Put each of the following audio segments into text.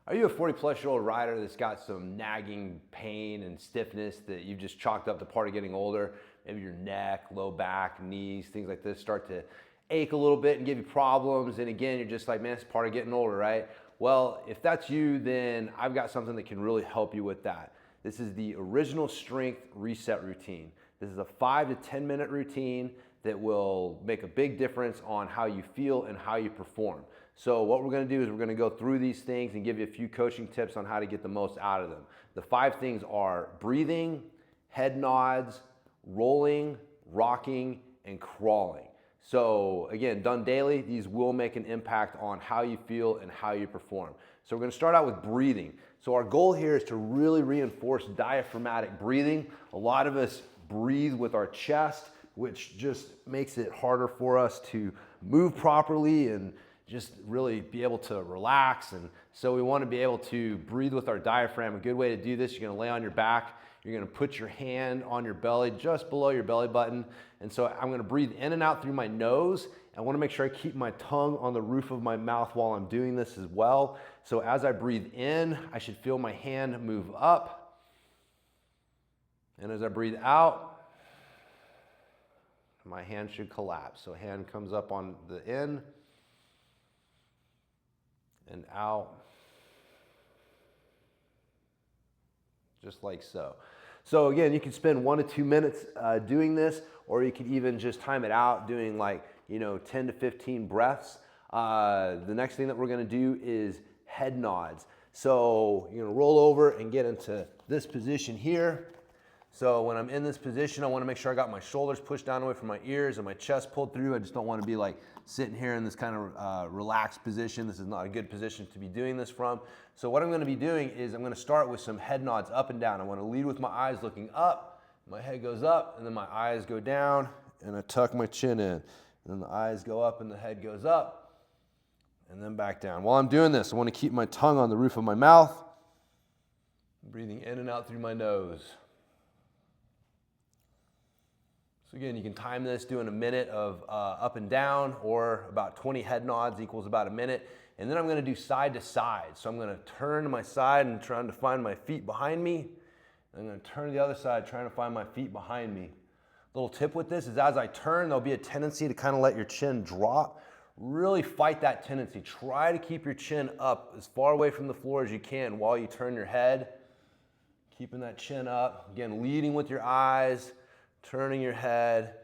Are you a 40-plus-year-old rider that's got some nagging pain and stiffness that you've just chalked up to part of getting older? Maybe your neck, low back, knees, things like this start to ache a little bit and give you problems. And again, you're just like, man, it's part of getting older, right? Well, if that's you, then I've got something that can really help you with that. This is the Original Strength Reset Routine. This is a 5 to 10 minute routine that will make a big difference on how you feel and how you perform. So what we're gonna do is we're gonna go through these things and give you a few coaching tips on how to get the most out of them. The 5 things are breathing, head nods, rolling, rocking, and crawling. So again, done daily, these will make an impact on how you feel and how you perform. So we're gonna start out with breathing. So our goal here is to really reinforce diaphragmatic breathing. A lot of us breathe with our chest, which just makes it harder for us to move properly and just really be able to relax. And so we want to be able to breathe with our diaphragm. A good way to do this, you're going to lay on your back. You're going to put your hand on your belly, just below your belly button. And so I'm going to breathe in and out through my nose. I want to make sure I keep my tongue on the roof of my mouth while I'm doing this as well. So as I breathe in, I should feel my hand move up. And as I breathe out, my hand should collapse. So hand comes up on the in and out, just like so. So again, you can spend 1 to 2 minutes doing this, or you can even just time it out doing 10 to 15 breaths. The next thing that we're gonna do is head nods. So you're gonna roll over and get into this position here. So when I'm in this position, I wanna make sure I got my shoulders pushed down away from my ears and my chest pulled through. I just don't wanna be sitting here in this kind of relaxed position. This is not a good position to be doing this from. So what I'm gonna be doing is I'm gonna start with some head nods up and down. I wanna lead with my eyes looking up, my head goes up, and then my eyes go down, and I tuck my chin in. And then the eyes go up and the head goes up, and then back down. While I'm doing this, I wanna keep my tongue on the roof of my mouth, breathing in and out through my nose. So again, you can time this doing a minute of up and down, or about 20 head nods equals about a minute. And then I'm gonna do side to side. So I'm gonna turn to my side and trying to find my feet behind me. I'm gonna turn to the other side, trying to find my feet behind me. Little tip with this is as I turn, there'll be a tendency to kind of let your chin drop. Really fight that tendency. Try to keep your chin up as far away from the floor as you can while you turn your head. Keeping that chin up. Again, leading with your eyes, turning your head,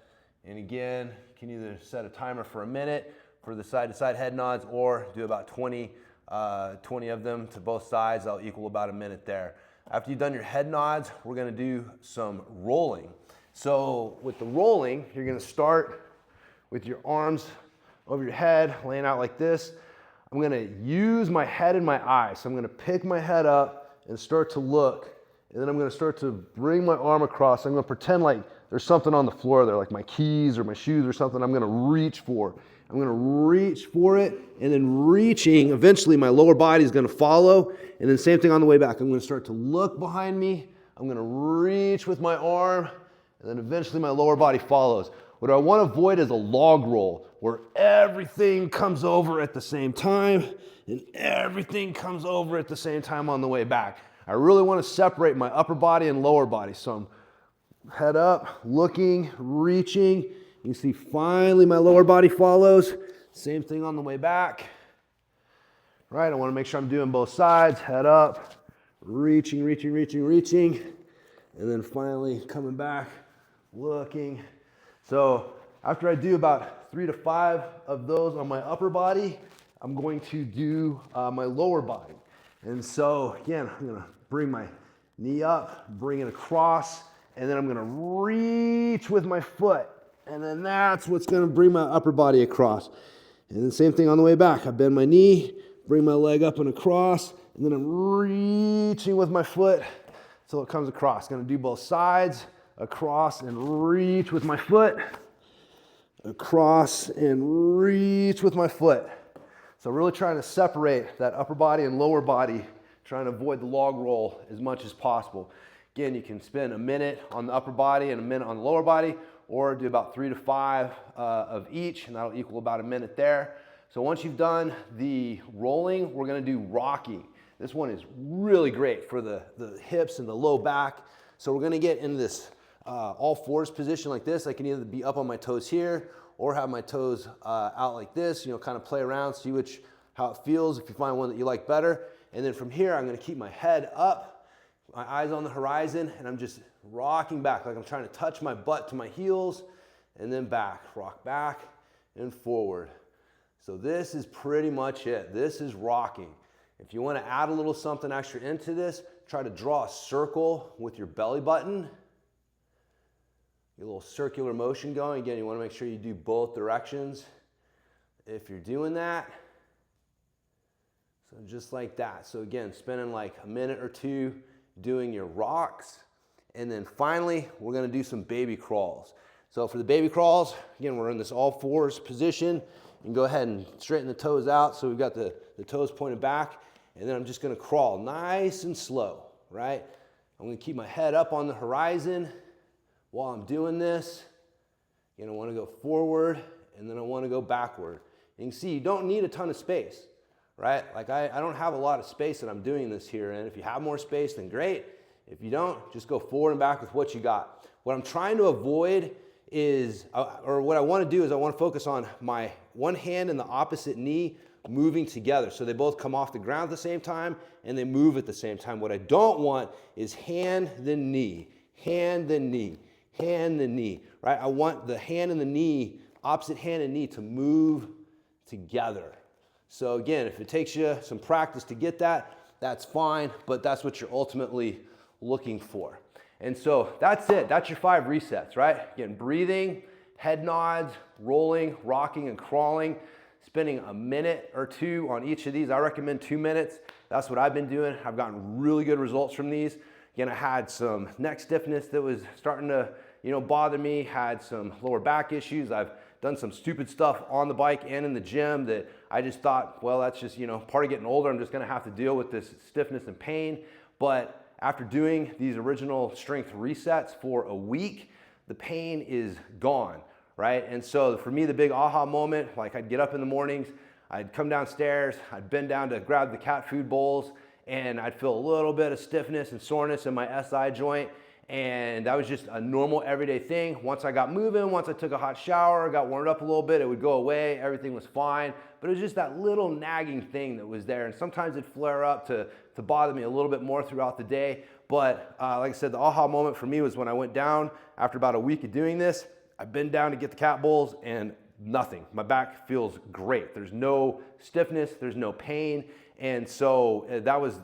and again, you can either set a timer for a minute for the side-to-side head nods, or do about 20 of them to both sides. That'll equal about a minute there. After you've done your head nods, we're gonna do some rolling. So with the rolling, you're gonna start with your arms over your head, laying out like this. I'm gonna use my head and my eyes. So I'm gonna pick my head up and start to look, and then I'm gonna start to bring my arm across. I'm gonna pretend like there's something on the floor there, like my keys or my shoes or something I'm gonna reach for. I'm gonna reach for it, and then reaching, eventually my lower body is gonna follow, and then same thing on the way back. I'm gonna start to look behind me, I'm gonna reach with my arm, and then eventually my lower body follows. What I wanna avoid is a log roll, where everything comes over at the same time, and everything comes over at the same time on the way back. I really wanna separate my upper body and lower body, so I'm head up, looking, reaching. You see finally my lower body follows. Same thing on the way back. Right, I wanna make sure I'm doing both sides. Head up, reaching, reaching, reaching, reaching. And then finally coming back, looking. So after I do about 3 to 5 of those on my upper body, I'm going to do my lower body. And so again, I'm gonna bring my knee up, bring it across, and then I'm gonna reach with my foot. And then that's what's gonna bring my upper body across. And then same thing on the way back. I bend my knee, bring my leg up and across, and then I'm reaching with my foot till it comes across. Gonna do both sides, across and reach with my foot, across and reach with my foot. So really trying to separate that upper body and lower body, trying to avoid the log roll as much as possible. Again, you can spend a minute on the upper body and a minute on the lower body, or do about 3 to 5 of each, and that'll equal about a minute there. So once you've done the rolling, we're gonna do rocking. This one is really great for the hips and the low back. So we're gonna get in this all fours position like this. I can either be up on my toes here or have my toes out like this, you know, kind of play around, see how it feels, if you find one that you like better. And then from here, I'm gonna keep my head up, my eyes on the horizon, and I'm just rocking back, like I'm trying to touch my butt to my heels, and then back, rock back and forward. So this is pretty much it. This is rocking. If you want to add a little something extra into this, try to draw a circle with your belly button. Get a little circular motion going. Again, you want to make sure you do both directions if you're doing that. So just like that. So again, spending like a minute or two doing your rocks. And then finally, we're going to do some baby crawls. So for the baby crawls, again, we're in this all fours position. You can go ahead and straighten the toes out. So we've got the toes pointed back. And then I'm just gonna crawl nice and slow, right? I'm gonna keep my head up on the horizon while I'm doing this. Again, I wanna go forward and then I wanna go backward. You can see you don't need a ton of space, right? Like I don't have a lot of space that I'm doing this here. And if you have more space, then great. If you don't, just go forward and back with what you got. What I'm trying to avoid is, or what I want to do is I want to focus on my one hand and the opposite knee moving together. So they both come off the ground at the same time and they move at the same time. What I don't want is hand, then knee, hand, then knee, hand, then knee, right? I want the hand and the knee, opposite hand and knee to move together. So again, if it takes you some practice to get that, that's fine, but that's what you're ultimately looking for. And so that's it. That's your 5 resets, right? Again, breathing, head nods, rolling, rocking, and crawling. Spending a minute or two on each of these. I recommend 2 minutes. That's what I've been doing. I've gotten really good results from these. Again, I had some neck stiffness that was starting to, bother me. Had some lower back issues. I've done some stupid stuff on the bike and in the gym that I just thought, well, that's just, part of getting older. I'm just going to have to deal with this stiffness and pain. But after doing these original strength resets for a week, the pain is gone, right? And so for me, the big aha moment, like I'd get up in the mornings, I'd come downstairs, I'd bend down to grab the cat food bowls, and I'd feel a little bit of stiffness and soreness in my SI joint. And that was just a normal everyday thing. Once I got moving, once I took a hot shower, got warmed up a little bit, it would go away, everything was fine. But it was just that little nagging thing that was there. And sometimes it'd flare up to bother me a little bit more throughout the day. But like I said, the aha moment for me was when I went down after about a week of doing this. I bent down to get the cat bowls and nothing. My back feels great. There's no stiffness, there's no pain. And so that was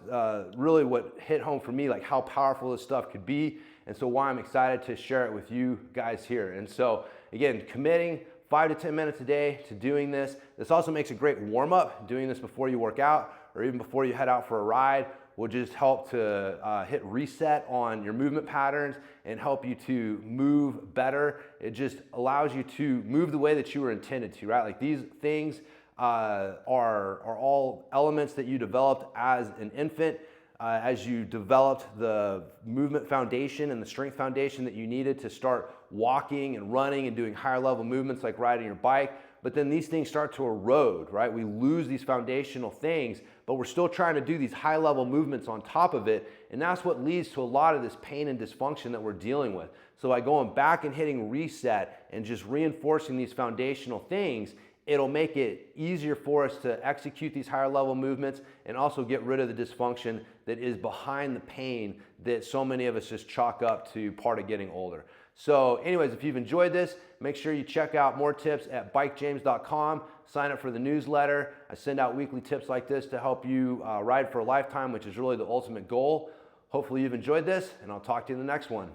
really what hit home for me, like how powerful this stuff could be. And so why I'm excited to share it with you guys here. And so again, committing 5 to 10 minutes a day to doing this. This also makes a great warm up. Doing this before you work out or even before you head out for a ride will just help to hit reset on your movement patterns and help you to move better. It just allows you to move the way that you were intended to, right? Like these things are all elements that you developed as an infant. As you developed the movement foundation and the strength foundation that you needed to start walking and running and doing higher level movements like riding your bike. But then these things start to erode, right? We lose these foundational things, but we're still trying to do these high level movements on top of it. And that's what leads to a lot of this pain and dysfunction that we're dealing with. So by going back and hitting reset and just reinforcing these foundational things, it'll make it easier for us to execute these higher level movements and also get rid of the dysfunction that is behind the pain that so many of us just chalk up to part of getting older. So anyways, if you've enjoyed this, make sure you check out more tips at bikejames.com. Sign up for the newsletter. I send out weekly tips like this to help you ride for a lifetime, which is really the ultimate goal. Hopefully you've enjoyed this, and I'll talk to you in the next one.